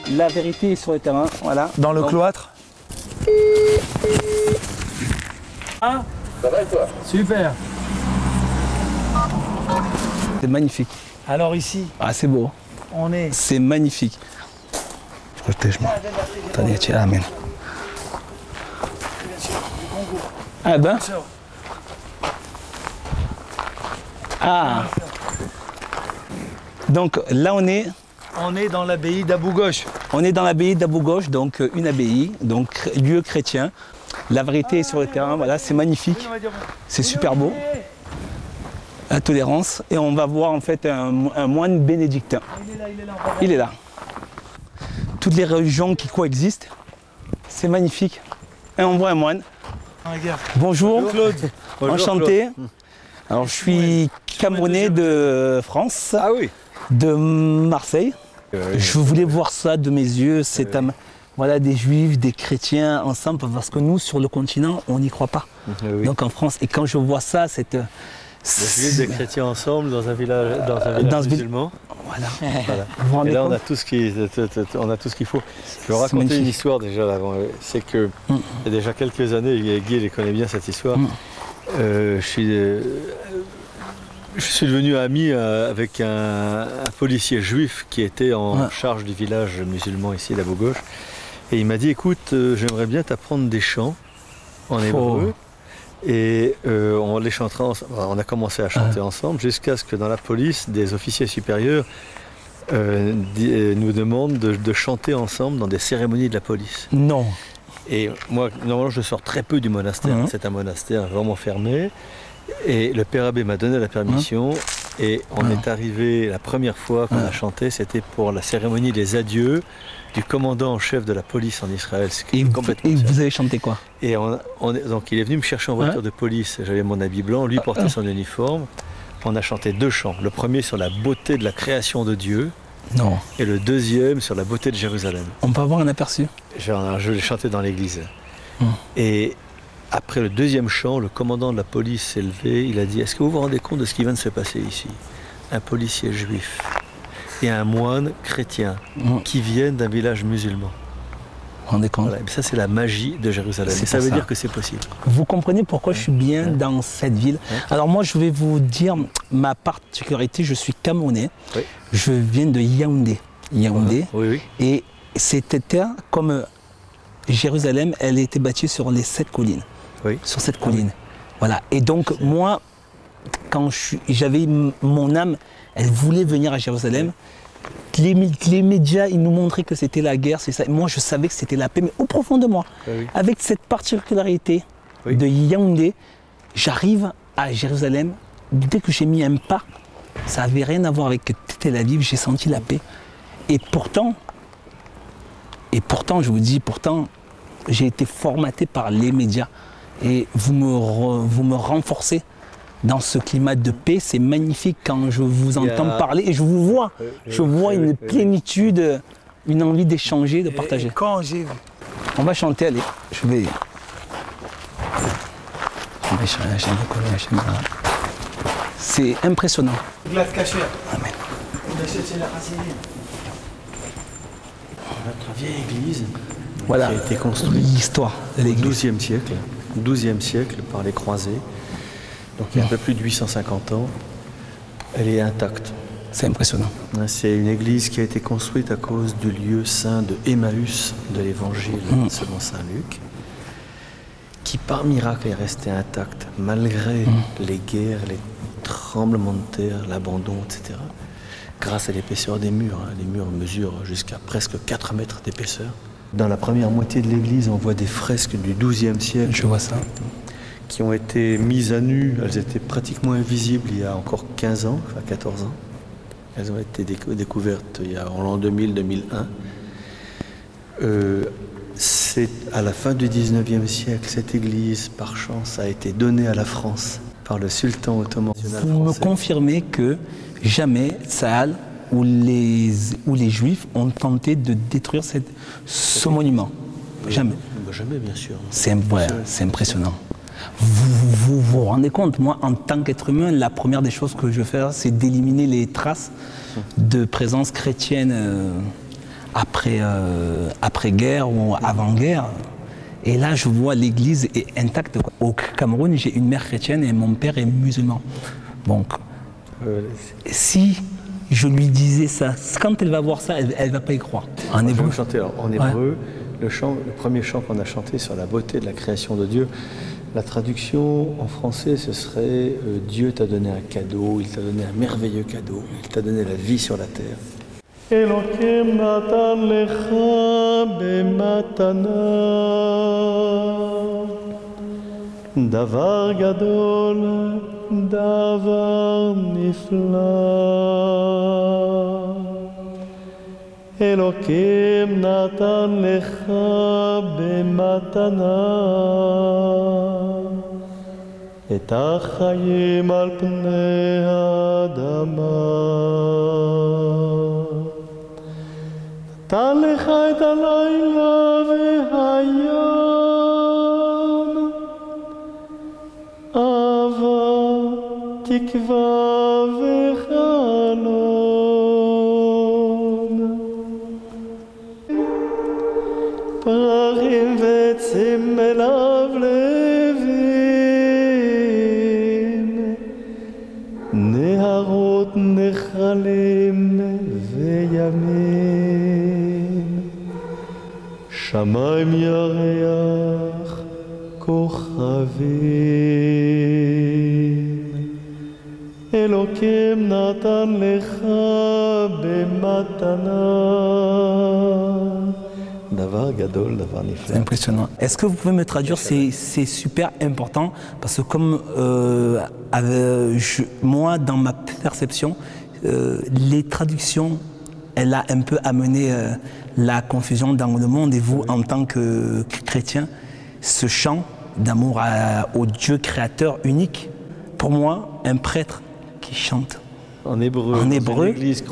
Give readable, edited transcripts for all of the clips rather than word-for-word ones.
La vérité est sur le terrain, voilà. Dans le Donc, cloître. Ah, Ça va et toi? super. c'est magnifique. Alors ici, Ah, c'est beau. on est... C'est magnifique. Protège-moi. Attendez, tiens, amène. Ah ben. Ah. Donc là On est dans l'abbaye d'Abou Ghosh. on est dans l'abbaye d'Abou Ghosh, donc une abbaye, donc lieu chrétien. La vérité est sur le terrain, voilà, c'est magnifique, c'est super beau. La tolérance, et on va voir en fait un moine bénédictin. Il est là. Toutes les religions qui coexistent, c'est magnifique. Et on voit un moine. Regarde. Bonjour, Claude. enchanté. Alors je suis Camerounais de France, Ah oui. de Marseille. Je voulais voir ça de mes yeux, c'est voilà, des juifs, des chrétiens ensemble, parce que nous sur le continent, on n'y croit pas. Oui. Donc en France, et quand je vois ça, cette... Des juifs, des chrétiens ensemble dans un village, Dans ce musulman. Voilà. Voilà. Vous vous rendez Et là, on compte a tout ce qu'il faut. Je vais C'est raconter magnifique. une histoire déjà avant. C'est que il y a déjà quelques années, Guy les connaît bien cette histoire. Je suis devenu ami avec un policier juif qui était en charge du village musulman ici d'Abou Ghosh. Et il m'a dit, écoute, j'aimerais bien t'apprendre des chants en hébreu. Et on les chantera ensemble. On a commencé à chanter ensemble jusqu'à ce que dans la police, des officiers supérieurs nous demandent de chanter ensemble dans des cérémonies de la police. Non. Et moi, normalement, je sors très peu du monastère. C'est un monastère vraiment fermé. Et le père abbé m'a donné la permission. Et on est arrivé, la première fois qu'on a chanté, c'était pour la cérémonie des adieux du commandant en chef de la police en Israël. Et vous avez chanté quoi? Et donc il est venu me chercher en voiture de police. J'avais mon habit blanc, lui portait son uniforme. On a chanté deux chants. Le premier sur la beauté de la création de Dieu. Non. Et le deuxième sur la beauté de Jérusalem. On peut avoir un aperçu? Je l'ai chanté dans l'église. Et après le deuxième chant, le commandant de la police s'est levé. Il a dit, est-ce que vous vous rendez compte de ce qui vient de se passer ici? Un policier juif et un moine chrétien qui viennent d'un village musulman. Vous vous rendez compte? Voilà. Ça, c'est la magie de Jérusalem. Et ça veut dire que c'est possible. Vous comprenez pourquoi je suis bien dans cette ville? Alors moi, je vais vous dire ma particularité. Je suis Camerounais. Oui. Je viens de Yaoundé. Yaoundé. Oui, oui. Et c'était terre comme Jérusalem, elle était bâtie sur les 7 collines. Oui. Sur cette colline. Voilà. Et donc moi, quand j'avais mon âme, elle voulait venir à Jérusalem. Les médias, ils nous montraient que c'était la guerre, c'est ça. Moi, je savais que c'était la paix, mais au profond de moi, avec cette particularité de Yaoundé, j'arrive à Jérusalem. Dès que j'ai mis un pas, ça n'avait rien à voir avec Tel Aviv, j'ai senti la paix. Et pourtant, je vous dis, j'ai été formaté par les médias. Et vous me renforcez dans ce climat de paix. C'est magnifique quand je vous entends parler et je vous vois. Je vois une plénitude, une envie d'échanger, de partager. Et quand j'ai vu. On va chanter, allez. Je vais... C'est impressionnant. Glad Kacher. Amen. Notre vieille église Voilà qui a été construite l'histoire de au l'église. XIIe siècle par les croisés. Donc il y a un peu plus de 850 ans. Elle est intacte. C'est impressionnant. C'est une église qui a été construite à cause du lieu saint de Emmaüs de l'évangile selon saint Luc, qui par miracle est resté intacte malgré les guerres, les tremblements de terre, l'abandon, etc. Grâce à l'épaisseur des murs. Les murs mesurent jusqu'à presque 4 mètres d'épaisseur. Dans la première moitié de l'église, on voit des fresques du XIIe siècle. Je vois ça. Qui ont été mises à nu. Elles étaient pratiquement invisibles il y a encore 15 ans, enfin 14 ans. Elles ont été découvertes il y a en l'an 2000-2001. C'est à la fin du XIXe siècle, cette église, par chance, a été donnée à la France par le sultan ottoman. Vous me confirmez que jamais Tsahal ou les Juifs ont tenté de détruire ce monument? Jamais. Jamais, bien sûr. C'est impressionnant. Vous vous rendez compte, moi, en tant qu'être humain, la première des choses que je veux faire, c'est d'éliminer les traces de présence chrétienne après-guerre ou avant-guerre. Et là, je vois l'église est intacte, quoi. Au Cameroun, j'ai une mère chrétienne et mon père est musulman. Donc, si je lui disais ça, quand elle va voir ça, elle ne va pas y croire. En hébreu. Je vais chanter en hébreu. Le premier chant qu'on a chanté sur la beauté de la création de Dieu. La traduction en français, ce serait Dieu t'a donné un cadeau, il t'a donné un merveilleux cadeau, il t'a donné la vie sur la terre. Elokim natan lecha b'matana davar gadol davar nifla. Elokim natan lecha b'matana את החיים על פני האדמה. נתן לך את הלילה והים, אהבה, תקווה וחלום. פרחים ועצים מלבלבים, נהרות נחלים וימים, שמיים ירח כוכבים. אלוקים נתן לך במתנה. C'est impressionnant. Est-ce que vous pouvez me traduire? C'est super important parce que comme moi, dans ma perception, les traductions, elle a un peu amené la confusion dans le monde. Et vous, en tant que chrétien, ce chant d'amour au Dieu créateur unique, pour moi, un prêtre qui chante en hébreu,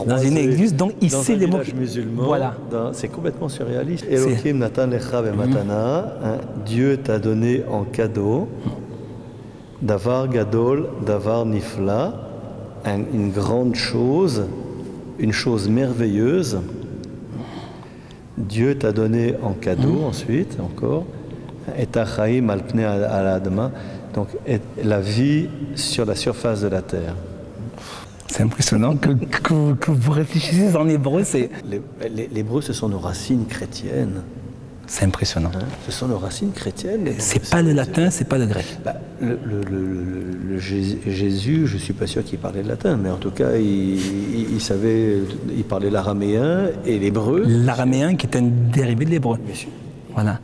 dans une église, donc il sait les mots musulman. Voilà. C'est complètement surréaliste. Elohim natan lecha b'matana, Dieu t'a donné en cadeau, davar gadol, davar nifla, une grande chose, une chose merveilleuse. Dieu t'a donné en cadeau, ensuite, encore, et chaim al pnei ha'adama, donc la vie sur la surface de la terre. C'est impressionnant que vous réfléchissez en hébreu. L'hébreu, ce sont nos racines chrétiennes. C'est impressionnant. Hein, ce sont nos racines chrétiennes. C'est pas le latin, c'est pas le grec. Jésus, je suis pas sûr qu'il parlait le latin, mais en tout cas, il savait, il parlait l'araméen et l'hébreu. L'araméen qui est un dérivé de l'hébreu. Voilà.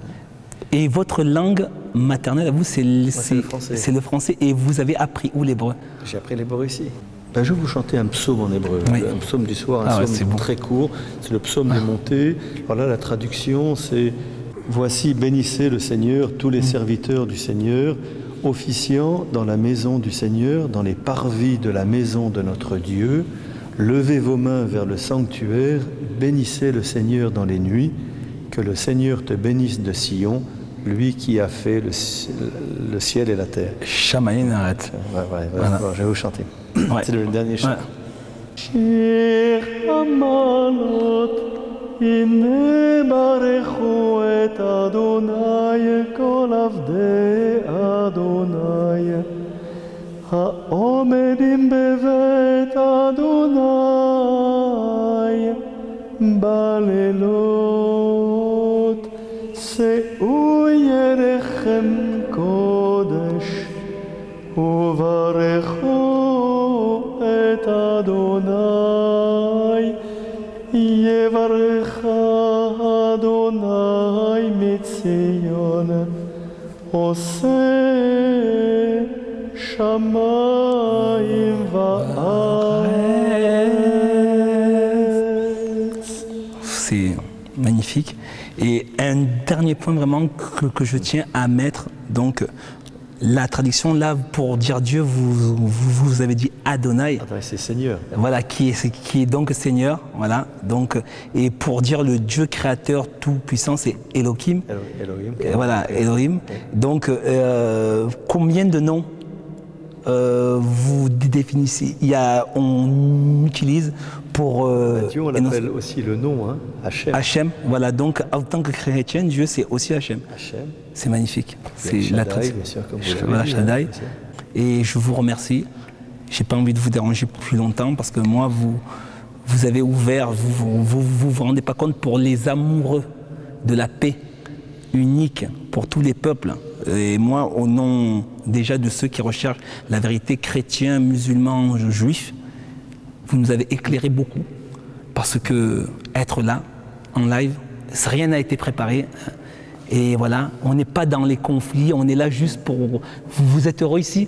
Et votre langue maternelle, à vous, c'est le français. C'est le français. Et vous avez appris où l'hébreu? J'ai appris l'hébreu ici. Ben, je vais vous chanter un psaume en hébreu, un psaume du soir, un psaume très court. C'est le psaume des montées. Voilà, la traduction, c'est « Voici, bénissez le Seigneur, tous les serviteurs du Seigneur, officiant dans la maison du Seigneur, dans les parvis de la maison de notre Dieu. Levez vos mains vers le sanctuaire, bénissez le Seigneur dans les nuits, que le Seigneur te bénisse de Sion, lui qui a fait le ciel et la terre. » Shamayin arrête. Voilà. Je vais vous chanter. Ouais. C'est le dernier chant. שיר המעלות, הנה ברכו את אדוני, כל עבדי אדוני, העומדים בבית אדוני, בלילות, שאו ידיכם קודש, וברכו את אדוני, יברך אדוני מציון, עושה שמיים וארץ. C'est magnifique. Et un dernier point vraiment que je tiens à mettre, donc la traduction là pour dire Dieu, vous avez dit Adonai. Adonai, c'est Seigneur. Voilà, qui est donc Seigneur, voilà. Donc, et pour dire le Dieu créateur tout puissant, c'est Elohim. Elohim. Voilà, Elohim. Donc, combien de noms vous définissez, on utilise pour... Dieu, on l'appelle aussi le nom, hein, Hachem. Hachem, voilà, donc en tant que chrétien, Dieu c'est aussi Hachem. Hachem. C'est magnifique. C'est Shaddai, bien sûr, comme vous l'avez voilà, dit, Shaddai. bien sûr. Et je vous remercie. J'ai pas envie de vous déranger plus longtemps parce que moi, vous avez ouvert, vous rendez pas compte pour les amoureux de la paix unique pour tous les peuples. Et moi, au nom déjà de ceux qui recherchent la vérité, chrétiens, musulmans, juifs, vous nous avez éclairé beaucoup. Parce que être là, en live, rien n'a été préparé. Et voilà, on n'est pas dans les conflits, on est là juste pour... Vous êtes heureux ici?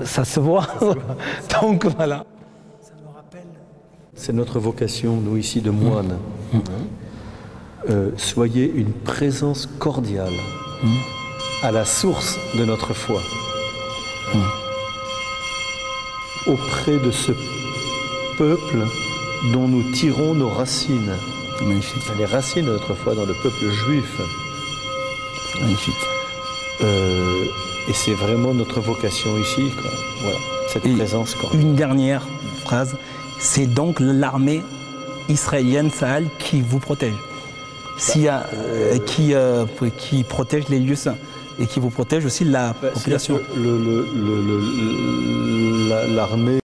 Ça se voit. Donc voilà. C'est notre vocation, nous ici, de moines. Soyez une présence cordiale à la source de notre foi. Auprès de ce peuple dont nous tirons nos racines. Magnifique. Les racines de notre foi dans le peuple juif. Magnifique. Et c'est vraiment notre vocation ici, quoi. Voilà, cette présence cordiale. Une dernière phrase, c'est donc l'armée israélienne Sahel qui vous protège. Qui protège les lieux saints et qui vous protège aussi la population. L'armée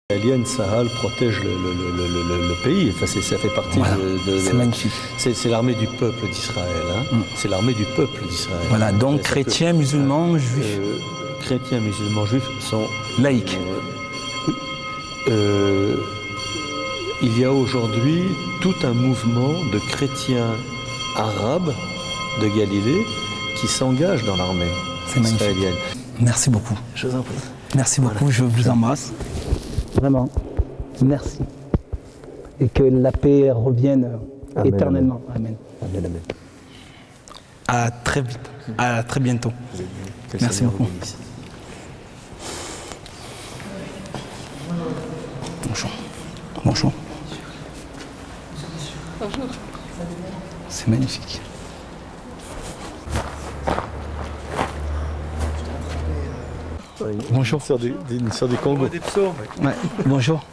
israélienne Sahel protège le pays. Enfin, ça fait partie c'est magnifique. C'est l'armée du peuple d'Israël. Hein. C'est l'armée du peuple d'Israël. Voilà, donc chrétiens, musulmans, juifs. Chrétiens, musulmans, juifs sont laïcs. Il y a aujourd'hui tout un mouvement de chrétiens arabes de Galilée qui s'engagent dans l'armée israélienne. Merci beaucoup. Je vous en prie. Merci beaucoup, je vous embrasse. Vraiment, merci. Et que la paix revienne éternellement. Amen. Amen, amen. À très vite, à très bientôt. Merci beaucoup. Bonjour. Bonjour. Bonjour. C'est magnifique. Bonjour. Une sœur du Congo. Ouais. Bonjour.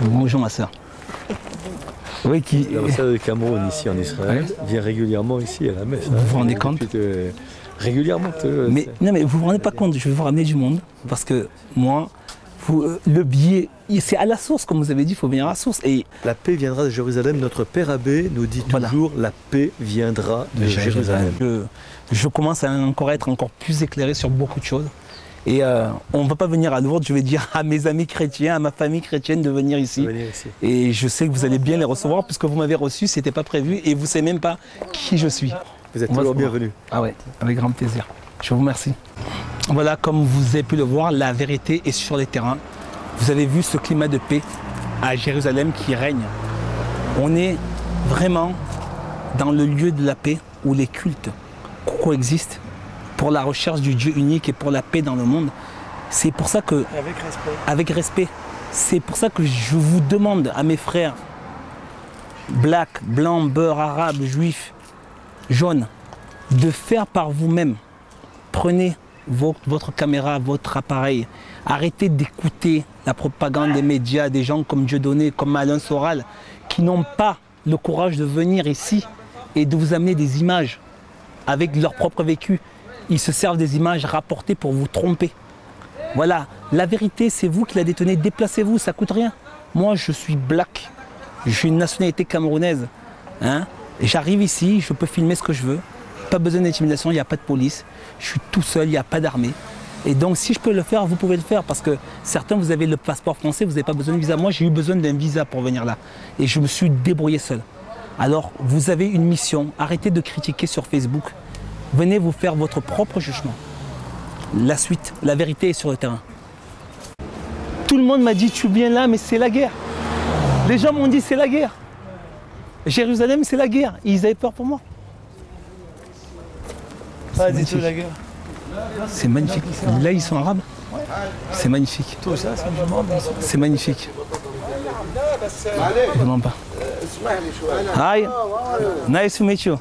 Bonjour ma sœur. Oui, qui... La sœur du Cameroun ici en Israël vient régulièrement ici à la messe. Vous vous rendez compte? Régulièrement. Mais non, mais vous vous rendez pas compte, je vais vous ramener du monde parce que moi, le billet, c'est à la source, comme vous avez dit, il faut venir à la source. Et la paix viendra de Jérusalem. Notre Père Abbé nous dit toujours la paix viendra de Jérusalem. Je commence à être encore plus éclairé sur beaucoup de choses. Et on ne va pas venir à Lourdes, je vais dire à mes amis chrétiens, à ma famille chrétienne de venir ici. Et je sais que vous allez bien les recevoir puisque vous m'avez reçu, ce n'était pas prévu et vous ne savez même pas qui je suis. Vous êtes toujours bienvenus. Ah ouais, avec grand plaisir. Je vous remercie. Voilà, comme vous avez pu le voir, la vérité est sur les terrains. Vous avez vu ce climat de paix à Jérusalem qui règne. On est vraiment dans le lieu de la paix où les cultes coexistent pour la recherche du Dieu unique et pour la paix dans le monde. C'est pour ça que... Avec respect. Avec respect. C'est pour ça que je vous demande à mes frères, black, blanc, beurre, arabe, juif, jaune, de faire par vous-même. Prenez votre caméra, votre appareil. Arrêtez d'écouter la propagande des médias, des gens comme Dieudonné, comme Alain Soral, qui n'ont pas le courage de venir ici et de vous amener des images avec leur propre vécu. Ils se servent des images rapportées pour vous tromper. Voilà, la vérité, c'est vous qui la détenez. Déplacez-vous, ça ne coûte rien. Moi, je suis black. J'ai une nationalité camerounaise. Hein? J'arrive ici, je peux filmer ce que je veux. Pas besoin d'intimidation, il n'y a pas de police. Je suis tout seul, il n'y a pas d'armée. Et donc, si je peux le faire, vous pouvez le faire. Parce que certains, vous avez le passeport français, vous n'avez pas besoin de visa. Moi, j'ai eu besoin d'un visa pour venir là. Et je me suis débrouillé seul. Alors, vous avez une mission. Arrêtez de critiquer sur Facebook. Venez vous faire votre propre jugement. La suite, la vérité est sur le terrain. Tout le monde m'a dit, tu viens là, mais c'est la guerre. Les gens m'ont dit, c'est la guerre. Jérusalem, c'est la guerre. Ils avaient peur pour moi. Pas du tout la guerre. C'est magnifique. Là, ils sont arabes. C'est magnifique. Tout ça, c'est musulman, bien sûr. C'est magnifique. Vraiment pas. Hi, nice to meet you.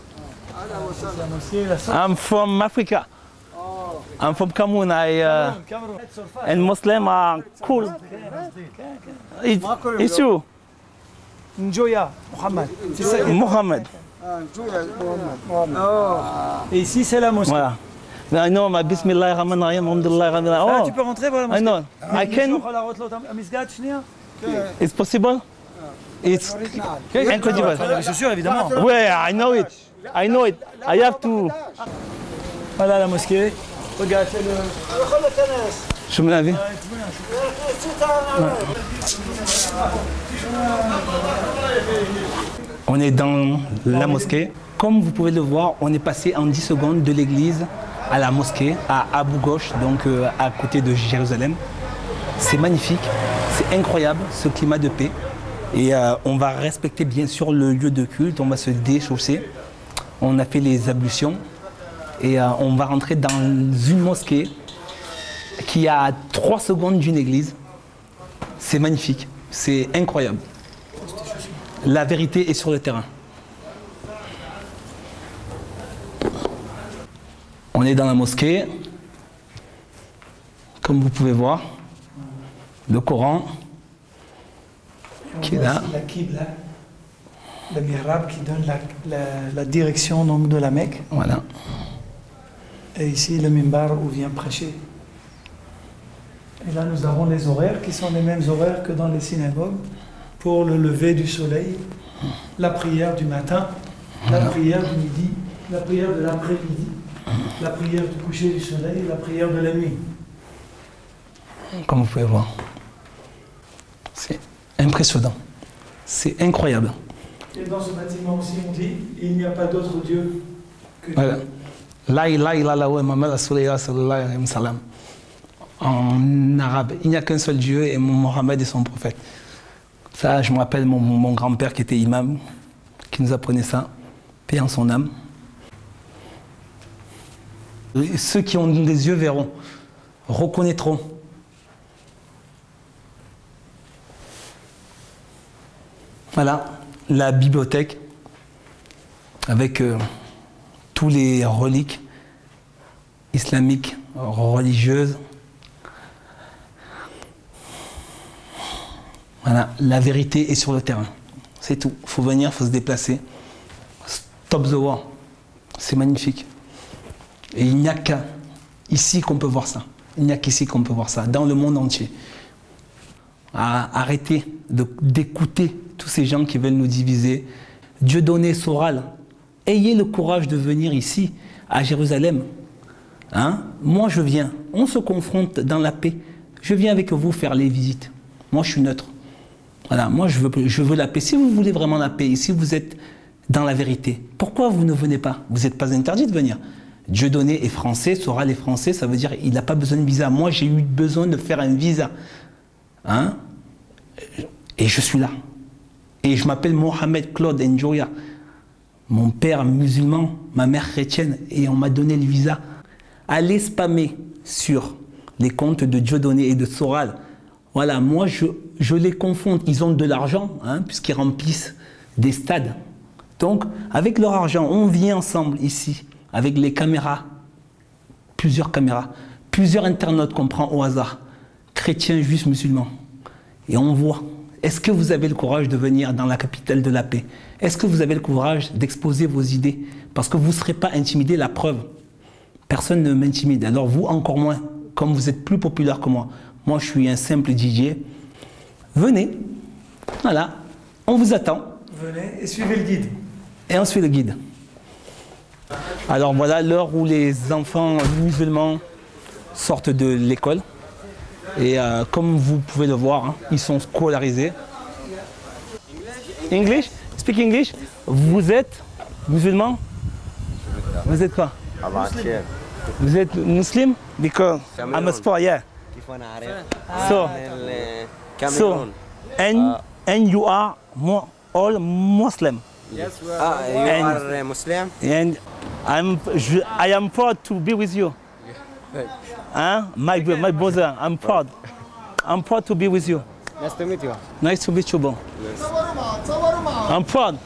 I'm from Africa. I'm from Cameroon. Cameroun. And Muslim are cool. It's true. Njoya, Mohamed. C'est ça. Mohamed. Et ici, c'est la mosquée. Voilà. I know, my Bismillah Rahman Rahim, Alhamdulillah Rahman Rahim. Ah, Oh, tu peux rentrer, voilà. I know. I can. It's possible. It's incredible. Les chaussures, évidemment. Yeah, I know it. I know it. I have to. Voilà la mosquée. Regarde, c'est le. Je me l'avais. On est dans la mosquée. Comme vous pouvez le voir, on est passé en 10 secondes de l'église à la mosquée, à Abu Ghosh, donc à côté de Jérusalem. C'est magnifique, c'est incroyable ce climat de paix. Et on va respecter bien sûr le lieu de culte, on va se déchausser. On a fait les ablutions et on va rentrer dans une mosquée qui est à 3 secondes d'une église. C'est magnifique, c'est incroyable. La vérité est sur le terrain. On est dans la mosquée, comme vous pouvez voir, le Coran qui est là. La Qibla, le mihrab qui donne la direction donc, de la Mecque. Voilà. Et ici, le mimbar où vient prêcher. Et là, nous avons les horaires qui sont les mêmes horaires que dans les synagogues pour le lever du soleil, la prière du matin, la prière du midi, la prière de l'après-midi, la prière du coucher du soleil, la prière de la nuit. Comme vous pouvez voir. C'est impressionnant. C'est incroyable. Et dans ce bâtiment aussi, on dit il n'y a pas d'autre Dieu que Voilà. Dieu. La ilaha illallah wa Muhammad Rasulullah sallallahu alayhi wa sallam. En arabe, il n'y a qu'un seul Dieu et Mohammed est son prophète. Ça, je me rappelle mon grand-père qui était imam, qui nous apprenait ça, paix en son âme. Et ceux qui ont des yeux verront, reconnaîtront. Voilà, la bibliothèque avec tous les reliques islamiques, religieuses. Voilà, la vérité est sur le terrain. C'est tout. Il faut venir, il faut se déplacer. Stop the war. C'est magnifique. Et il n'y a qu'à ici qu'on peut voir ça. Il n'y a qu'ici qu'on peut voir ça, dans le monde entier. Arrêtez d'écouter tous ces gens qui veulent nous diviser. Dieudonné, Soral, ayez le courage de venir ici, à Jérusalem. Hein? Moi, je viens. On se confronte dans la paix. Je viens avec vous faire les visites. Moi, je suis neutre. Voilà, moi, je veux la paix. Si vous voulez vraiment la paix, si vous êtes dans la vérité, pourquoi vous ne venez pas? Vous n'êtes pas interdit de venir. Dieudonné est français, Soral est français, ça veut dire qu'il n'a pas besoin de visa. Moi, j'ai eu besoin de faire un visa. Hein? Et je suis là. Et je m'appelle Mohamed Claude Njoya. Mon père musulman, ma mère chrétienne, et on m'a donné le visa. Allez spammer sur les comptes de Dieudonné et de Soral. Voilà, moi je les confonds. Ils ont de l'argent, hein, puisqu'ils remplissent des stades. Donc, avec leur argent, on vient ensemble ici, avec les caméras, plusieurs internautes qu'on prend au hasard, chrétiens, juifs, musulmans. Et on voit. Est-ce que vous avez le courage de venir dans la capitale de la paix? Est-ce que vous avez le courage d'exposer vos idées? Parce que vous ne serez pas intimidé, la preuve. Personne ne m'intimide. Alors vous, encore moins, comme vous êtes plus populaire que moi. Moi, je suis un simple DJ. Venez. Voilà. On vous attend. Venez et suivez le guide. Et on suit le guide. Alors voilà l'heure où les enfants musulmans sortent de l'école. Et comme vous pouvez le voir, hein, ils sont scolarisés. English? Speak English? Vous êtes musulman? Vous êtes quoi? Vous êtes muslim? Because I'm a sport, yeah. So, and you are all Muslim. Yes, you are Muslim. And I am proud to be with you. Huh? My brother, I'm proud. I'm proud to be with you. Nice to meet you. Nice to meet you, bro. I'm proud.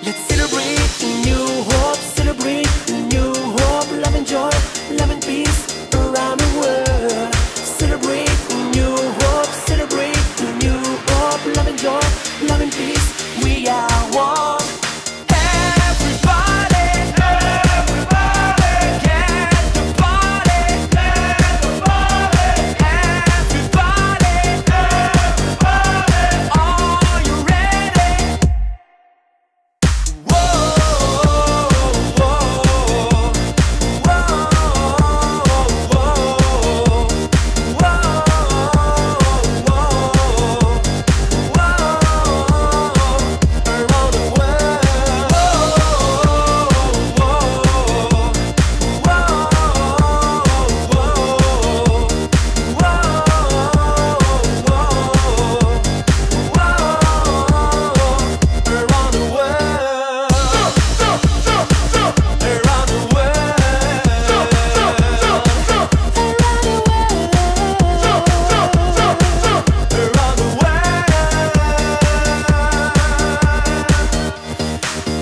Let's celebrate the new hope, celebrate the new hope, love and joy, love and peace around the world. Celebrate the new hope, celebrate the new hope, love and joy, love and peace. We are one. Everybody, everybody, get the party, get the party. Everybody, everybody, are you ready? Whoa, whoa, whoa, whoa,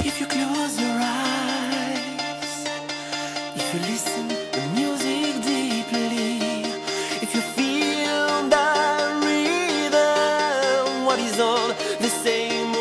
If you close your eyes, if you listen to music deeply, if you feel the rhythm, what is all the same